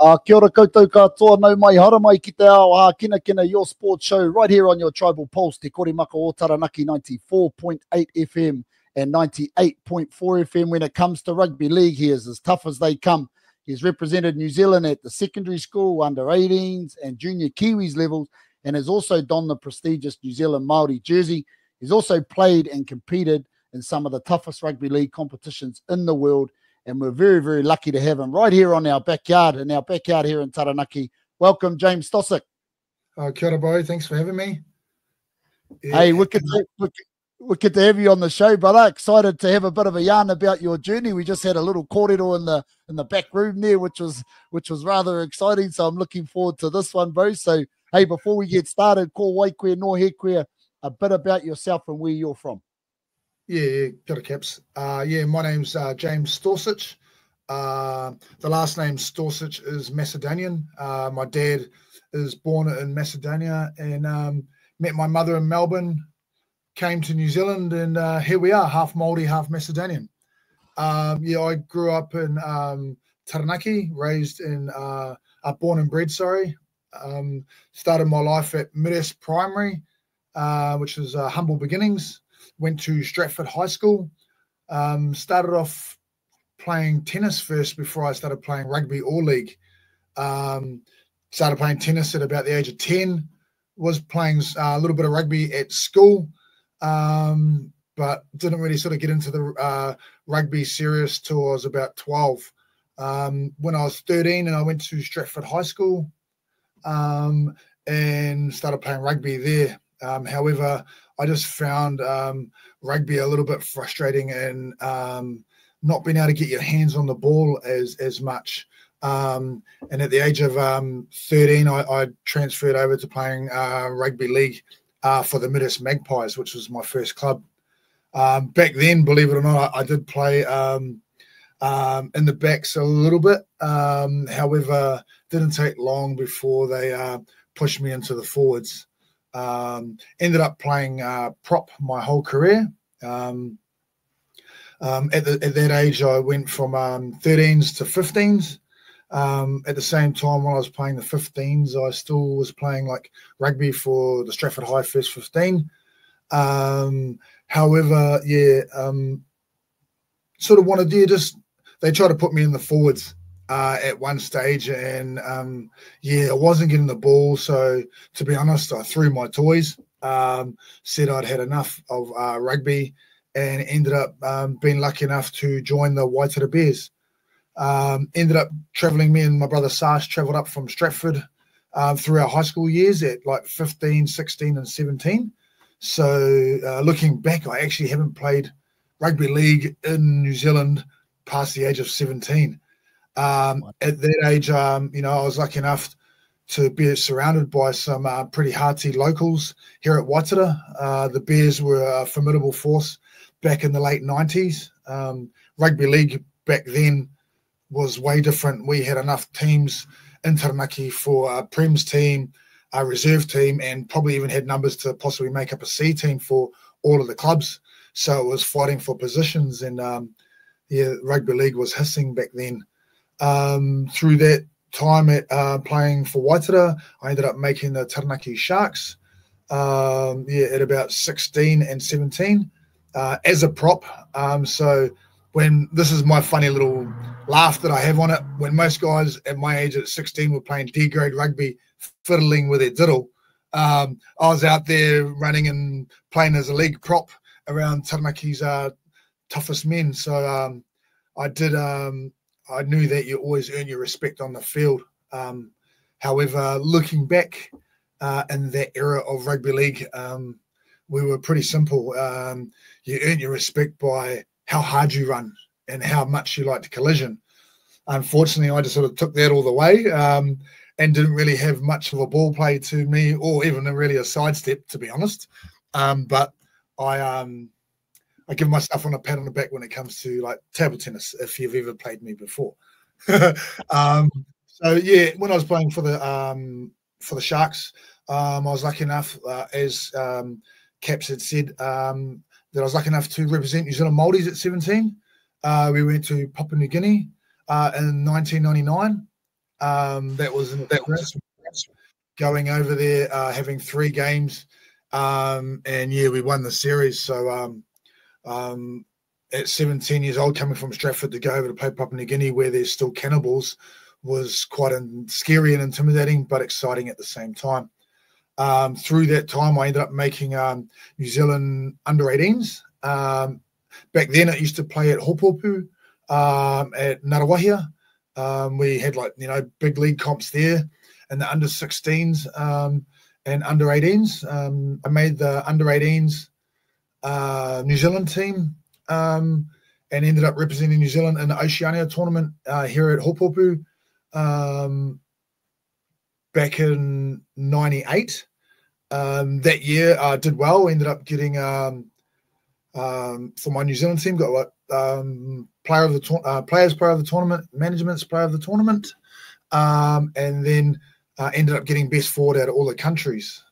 Kia ora koutou katoa, nau mai hara mai ki te ao Hākinakina, your sports show right here on your Tribal Pulse, Te Korimaka o Taranaki 94.8 FM and 98.4 FM. When it comes to rugby league, he is as tough as they come. He's represented New Zealand at the secondary school, under 18s and junior Kiwis levels, and has also donned the prestigious New Zealand Māori jersey. He's also played and competed in some of the toughest rugby league competitions in the world. And we're very, very lucky to have him right here in our backyard here in Taranaki. Welcome, James Stosic. Kia ora, bro. Thanks for having me. Yeah. Hey, wicked to have you on the show, brother. Excited to have a bit of a yarn about your journey. We just had a little kōrero in the back room there, which was rather exciting. So I'm looking forward to this one, bro. So, hey, before we get started, ko waikoe no he koe, a bit about yourself and where you're from. Yeah, got a caps. My name's James Stosic. The last name Stosic is Macedonian. My dad is born in Macedonia and met my mother in Melbourne, came to New Zealand, and here we are, half Māori, half Macedonian. I grew up in Taranaki, born and bred, sorry. Started my life at Midas Primary, which was humble beginnings. Went to Stratford High School, started off playing tennis first before I started playing rugby or league. Started playing tennis at about the age of 10, was playing a little bit of rugby at school, but didn't really sort of get into the rugby serious till I was about 12. When I was 13 and I went to Stratford High School and started playing rugby there. However, I just found rugby a little bit frustrating and not being able to get your hands on the ball as much. And at the age of 13, I transferred over to playing rugby league for the Midas Magpies, which was my first club. Back then, believe it or not, I did play in the backs a little bit. However, didn't take long before they pushed me into the forwards. Ended up playing prop my whole career. At that age, I went from 13s to 15s. At the same time, when I was playing the 15s, I still was playing like rugby for the Stratford High First 15. However, sort of wanted to they tried to put me in the forwards at one stage, and I wasn't getting the ball. So to be honest, I threw my toys, said I'd had enough of rugby, and ended up being lucky enough to join the Waitara Bears. Ended up travelling, me and my brother Sash travelled up from Stratford through our high school years at like 15, 16 and 17. So looking back, I actually haven't played rugby league in New Zealand past the age of 17. At that age, I was lucky enough to be surrounded by some pretty hearty locals here at Waitara. The Bears were a formidable force back in the late 90s. Rugby league back then was way different. We had enough teams in Taranaki for a Prem's team, a reserve team, and probably even had numbers to possibly make up a C team for all of the clubs. So it was fighting for positions, and rugby league was hissing back then. Through that time at playing for Waitara, I ended up making the Taranaki Sharks at about 16 and 17 as a prop. So when this is my funny little laugh that I have on it, when most guys at my age at 16 were playing D-grade rugby, fiddling with their diddle, I was out there running and playing as a league prop around Taranaki's toughest men. So I knew that you always earn your respect on the field. However, looking back in that era of rugby league, we were pretty simple. You earn your respect by how hard you run and how much you like to collision. Unfortunately, I just sort of took that all the way and didn't really have much of a ball play to me, or even really a sidestep, to be honest. But I give myself a pat on the back when it comes to like table tennis, if you've ever played me before. When I was playing for the Sharks, I was lucky enough, as Caps had said, that I was lucky enough to represent New Zealand Māoris at 17. We went to Papua New Guinea in 1999. That was an experience. Going over there, having 3 games, and yeah, we won the series. So at 17 years old, coming from Stratford to go over to play Papua New Guinea, where there's still cannibals, was quite scary and intimidating, but exciting at the same time. Through that time, I ended up making New Zealand under-18s. Back then, I used to play at Hopopu at Ngarawahia. We had big league comps there, and the under-16s and under-18s. I made the under-18s New Zealand team and ended up representing New Zealand in the Oceania tournament here at Hopopu back in '98. That year I did well. Ended up getting for my New Zealand team, got players player of the tournament, management's player of the tournament, and then ended up getting best forward out of all the countries.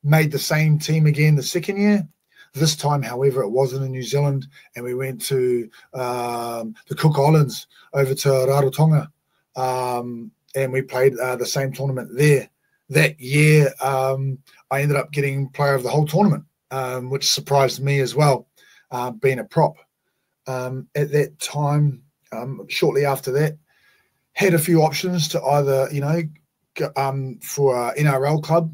Made the same team again the second year. This time, however, it wasn't in New Zealand, and we went to the Cook Islands over to Rarotonga, and we played the same tournament there. That year, I ended up getting player of the whole tournament, which surprised me as well, being a prop. At that time, shortly after that, had a few options to either, for an NRL club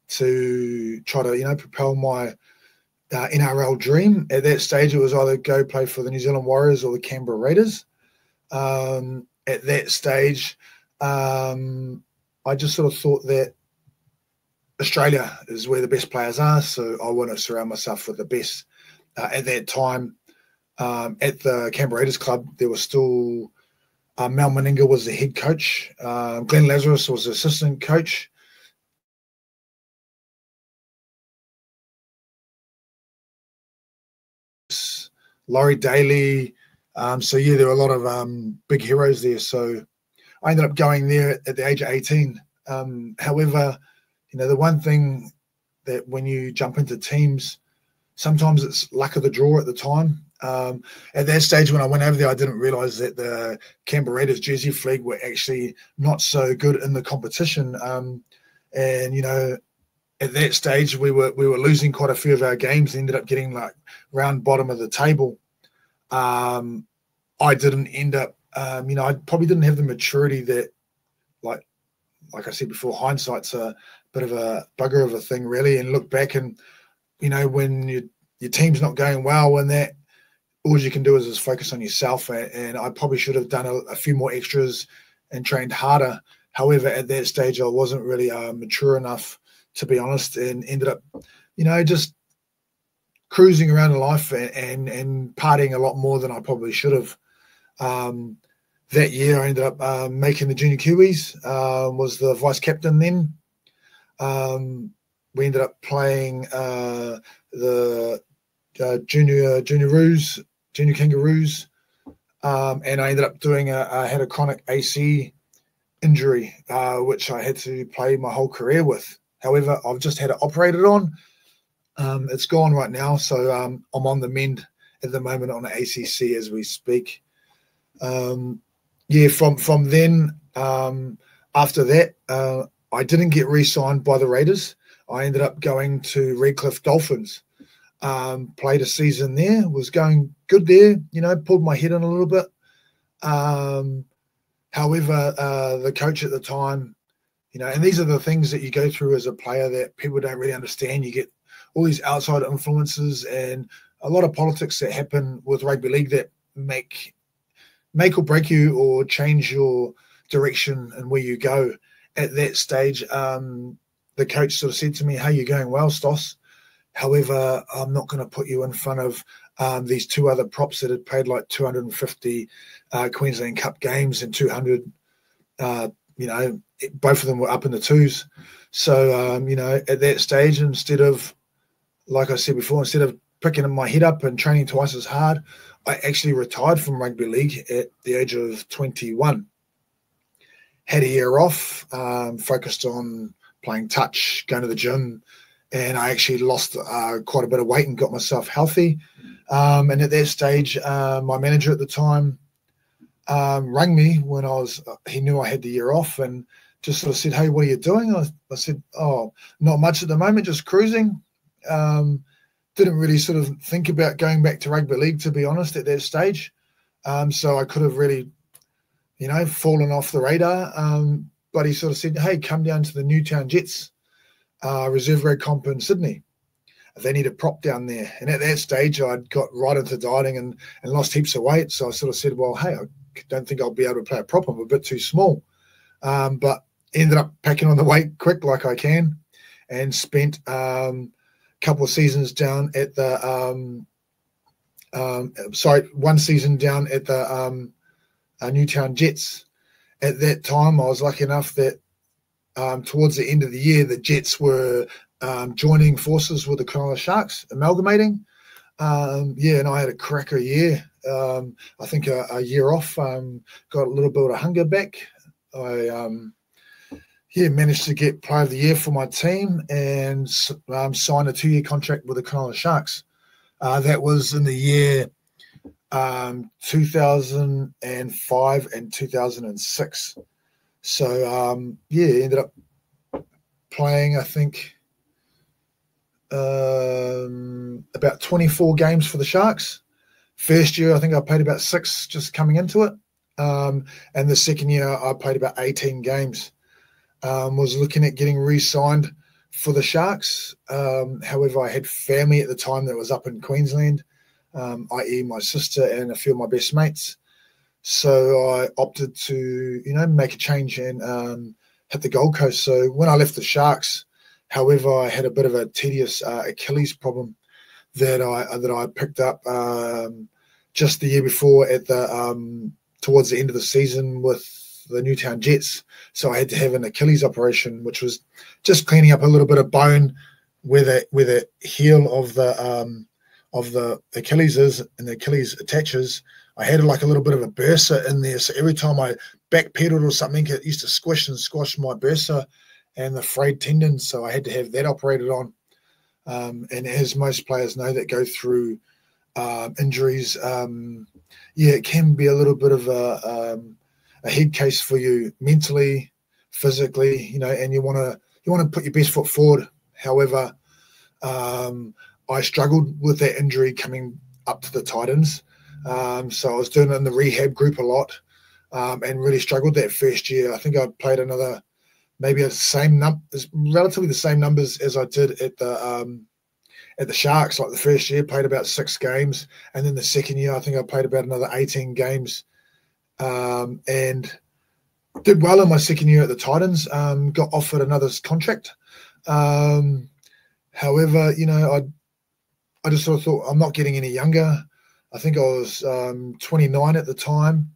to try to, propel my NRL dream. At that stage, it was either go play for the New Zealand Warriors or the Canberra Raiders. At that stage, I just sort of thought that Australia is where the best players are, so I want to surround myself with the best. At that time, at the Canberra Raiders club, there was still Mal Meninga was the head coach. Glenn Lazarus was the assistant coach. Laurie Daly. So, yeah, there were a lot of big heroes there. So I ended up going there at the age of 18. However, the one thing that when you jump into teams, sometimes it's luck of the draw at the time. At that stage when I went over there, I didn't realise that the Canberra Raiders Jersey flag were actually not so good in the competition. And, at that stage, we were losing quite a few of our games, ended up getting round bottom of the table. I didn't end up, I probably didn't have the maturity that, like I said before, hindsight's a bit of a bugger of a thing, really. And look back and, when your team's not going well and that, all you can do is just focus on yourself. And I probably should have done a few more extras and trained harder. However, at that stage, I wasn't really mature enough, to be honest, and ended up, just cruising around in life and partying a lot more than I probably should have. That year, I ended up making the Junior Kiwis, was the vice captain then. We ended up playing the Junior Kangaroos, and I ended up I had a chronic AC injury, which I had to play my whole career with. However, I've just had it operated on. It's gone right now, so I'm on the mend at the moment on the ACC as we speak. From then, after that, I didn't get re-signed by the Raiders. I ended up going to Redcliffe Dolphins. Played a season there, was going good there, pulled my head in a little bit. However, the coach at the time, and these are the things that you go through as a player that people don't really understand. You get all these outside influences and a lot of politics that happen with rugby league that make or break you or change your direction and where you go. At that stage, the coach sort of said to me, "Hey, you're going well, Stos. However, I'm not going to put you in front of these 2 other props that had played 250 Queensland Cup games and 200, both of them were up in the 2s. So, at that stage, instead of, like I said before, instead of picking my head up and training twice as hard, I actually retired from rugby league at the age of 21. Had a year off, focused on playing touch, going to the gym, and I actually lost quite a bit of weight and got myself healthy. And at that stage, my manager at the time rang me when he knew I had the year off and just sort of said, "Hey, what are you doing?" I said, "Oh, not much at the moment, just cruising." Didn't really sort of think about going back to rugby league, to be honest, at that stage. So I could have really, fallen off the radar. But he sort of said, "Hey, come down to the Newtown Jets reserve grade comp in Sydney. They need a prop down there." And at that stage, I'd got right into dieting and lost heaps of weight. So I sort of said, "Well, hey, I don't think I'll be able to play a prop. I'm a bit too small." But ended up packing on the weight quick like I can, and spent a couple of seasons down at the one season down at the Newtown Jets. At that time, I was lucky enough that towards the end of the year, the Jets were joining forces with the Cronulla Sharks, amalgamating. And I had a cracker year. I think a year off, got a little bit of hunger back. I managed to get player of the year for my team and signed a 2-year contract with the Cronulla Sharks. That was in the year 2005 and 2006. So, ended up playing, I think, about 24 games for the Sharks. First year, I think I played about 6 just coming into it. And the second year, I played about 18 games. Was looking at getting re-signed for the Sharks. However, I had family at the time that was up in Queensland, i.e. my sister and a few of my best mates. So I opted to, make a change and hit the Gold Coast. So when I left the Sharks, however, I had a bit of a tedious Achilles problem that I picked up just the year before at the towards the end of the season with the Newtown Jets. So I had to have an Achilles operation, which was just cleaning up a little bit of bone where the heel of the Achilles is and the Achilles attaches. I had like a little bit of a bursa in there. So every time I backpedaled or something, it used to squish and squash my bursa and the frayed tendon. So I had to have that operated on. And as most players know that go through injuries, it can be a little bit of a head case for you mentally, physically, and you want to put your best foot forward. However, I struggled with that injury coming up to the Titans. So I was doing it in the rehab group a lot, and really struggled that first year. I think I played another, maybe relatively the same numbers as I did at the Sharks. Like the first year, played about 6 games, and then the second year, I think I played about another 18 games, and did well in my second year at the Titans. Got offered another contract. However, I just sort of thought I'm not getting any younger. I think I was 29 at the time,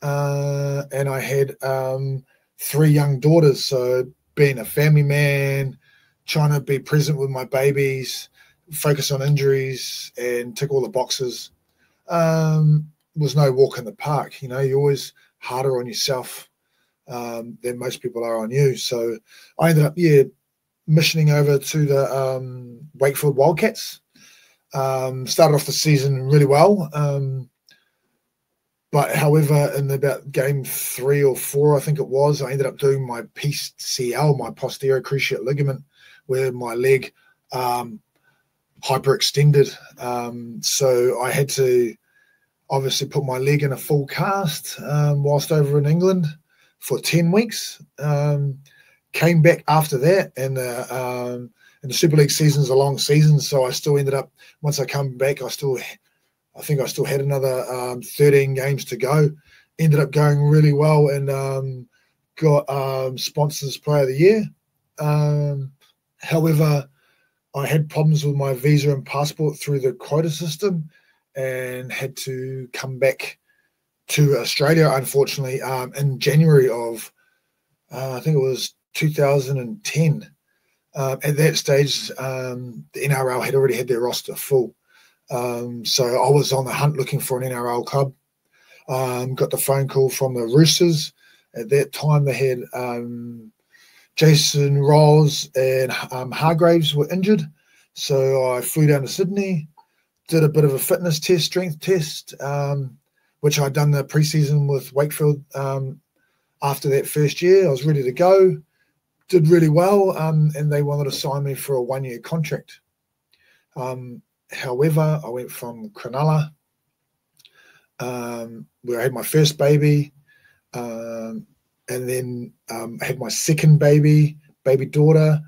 and I had 3 young daughters. So being a family man, trying to be present with my babies, focus on injuries and tick all the boxes, was no walk in the park. You're always harder on yourself than most people are on you. So I ended up, missioning over to the Wakefield Wildcats. Started off the season really well. But however, in about game 3 or 4, I think it was, I ended up doing my PCL, my posterior cruciate ligament, where my leg hyperextended. So I had to obviously put my leg in a full cast whilst over in England for 10 weeks. Came back after that, and the Super League season's a long season, so I still ended up, once I come back, I think I still had another 13 games to go. Ended up going really well and got Sponsors Player of the Year. However, I had problems with my visa and passport through the quota system and had to come back to Australia, unfortunately, in January of, I think it was 2010. At that stage, the NRL had already had their roster full. So I was on the hunt looking for an NRL club. Got the phone call from the Roosters. At that time, they had Jason Rolls and Hargraves were injured. So I flew down to Sydney, did a bit of a fitness test, strength test, which I'd done the preseason with Wakefield. After that first year, I was ready to go, did really well, and they wanted to sign me for a 1-year contract. However, I went from Cronulla, where I had my first baby, and then I had my second baby daughter,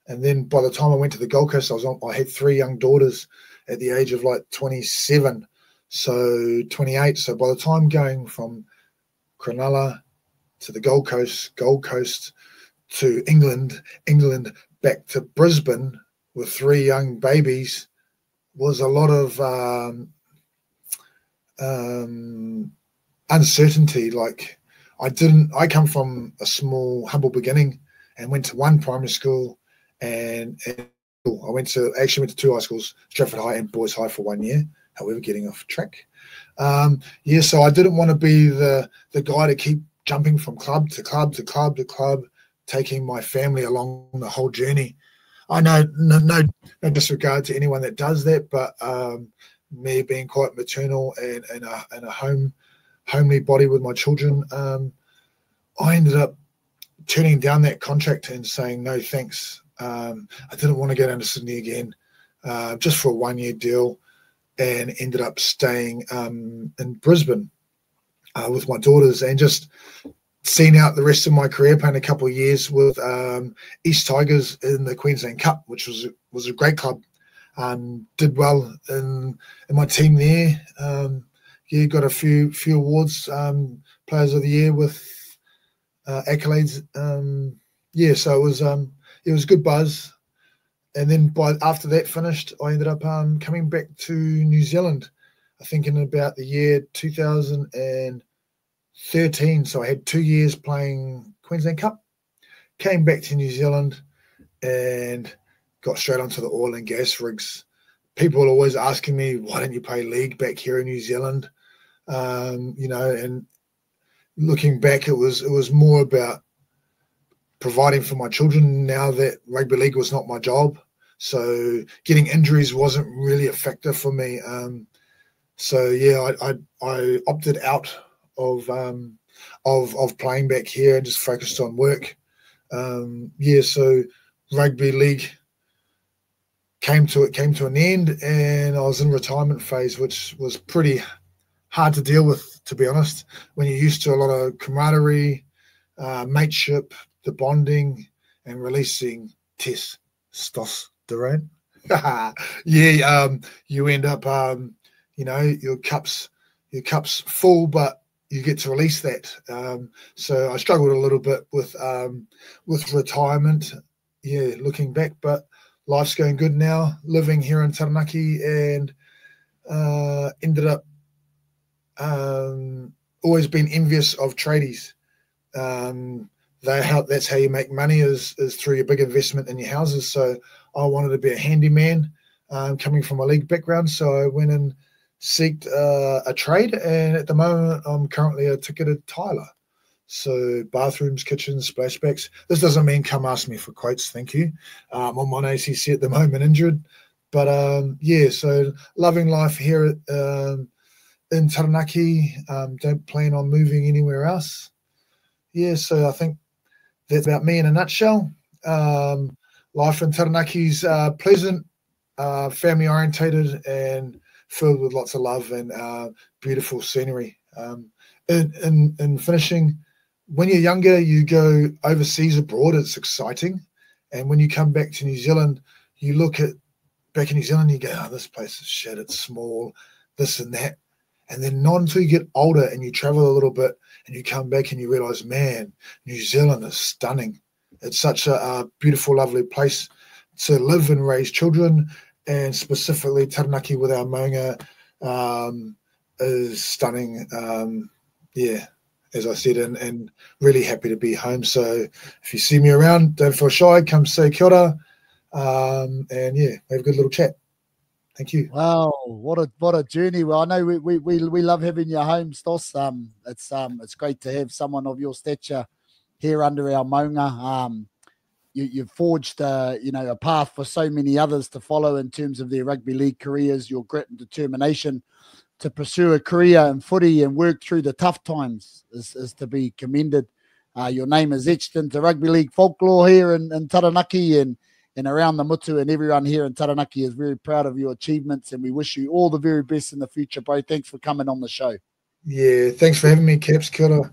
and then by the time I went to the Gold Coast, I had 3 young daughters at the age of like 27, so 28. So by the time going from Cronulla to the Gold Coast to England back to Brisbane with 3 young babies was a lot of uncertainty. Like I come from a small, humble beginning and went to 1 primary school and I actually went to 2 high schools, Stratford High and Boys High for 1 year. However, getting off track. So I didn't want to be the guy to keep jumping from club to club to club to club, taking my family along the whole journey. I know no disregard to anyone that does that, but me being quite maternal and a homely body with my children, I ended up turning down that contract and saying no thanks. I didn't want to go down to Sydney again, just for a 1-year deal, and ended up staying in Brisbane with my daughters and just seeing out the rest of my career, playing a couple of years with East Tigers in the Queensland Cup, which was a great club. Did well in my team there. Got a few awards, Players of the Year with accolades. So it was good buzz. And then after that finished, I ended up coming back to New Zealand, I think in about the year 2013. So I had 2 years playing Queensland Cup, came back to New Zealand and got straight onto the oil and gas rigs. People are always asking me, why don't you play league back here in New Zealand? And looking back, it was more about providing for my children now that rugby league was not my job. So getting injuries wasn't really a factor for me. I opted out of playing back here and just focused on work. So rugby league came to an end, and I was in retirement phase, which was pretty hard to deal with, to be honest, when you're used to a lot of camaraderie, mateship, the bonding, and releasing testosterone. You end up, your cup's full, but you get to release that. So I struggled a little bit with retirement. Looking back, but life's going good now. Living here in Taranaki, and ended up always been envious of tradies. That's how you make money is through your big investment in your houses. So I wanted to be a handyman, coming from a league background. So I went and seeked a trade, and at the moment I'm currently a ticketed tiler. So bathrooms, kitchens, splashbacks. This doesn't mean come ask me for quotes, thank you. I'm on ACC at the moment, injured. But so loving life here in Taranaki. Don't plan on moving anywhere else. So I think that's about me in a nutshell. Life in Taranaki's pleasant, family orientated, and filled with lots of love and beautiful scenery. In finishing, when you're younger, you go overseas abroad, it's exciting. And when you come back to New Zealand, you look at back in New Zealand, you go, oh, this place is shit, it's small, this and that. And then not until you get older and you travel a little bit and you come back and you realize, man, New Zealand is stunning. It's such a beautiful, lovely place to live and raise children. And specifically Taranaki with our maunga is stunning. As I said, and really happy to be home. So if you see me around, don't feel shy, come say kia ora, and have a good little chat. Thank you. Wow, what a journey! Well, I know we love having you home, Stos. It's great to have someone of your stature here under our maunga. You've forged a path for so many others to follow in terms of their rugby league careers. Your grit and determination to pursue a career in footy and work through the tough times is to be commended. Your name is etched into rugby league folklore here in Taranaki and around the Mutu, and everyone here in Taranaki is very proud of your achievements, and we wish you all the very best in the future, bro. Thanks for coming on the show. Yeah, thanks for having me, Caps. Kia ora.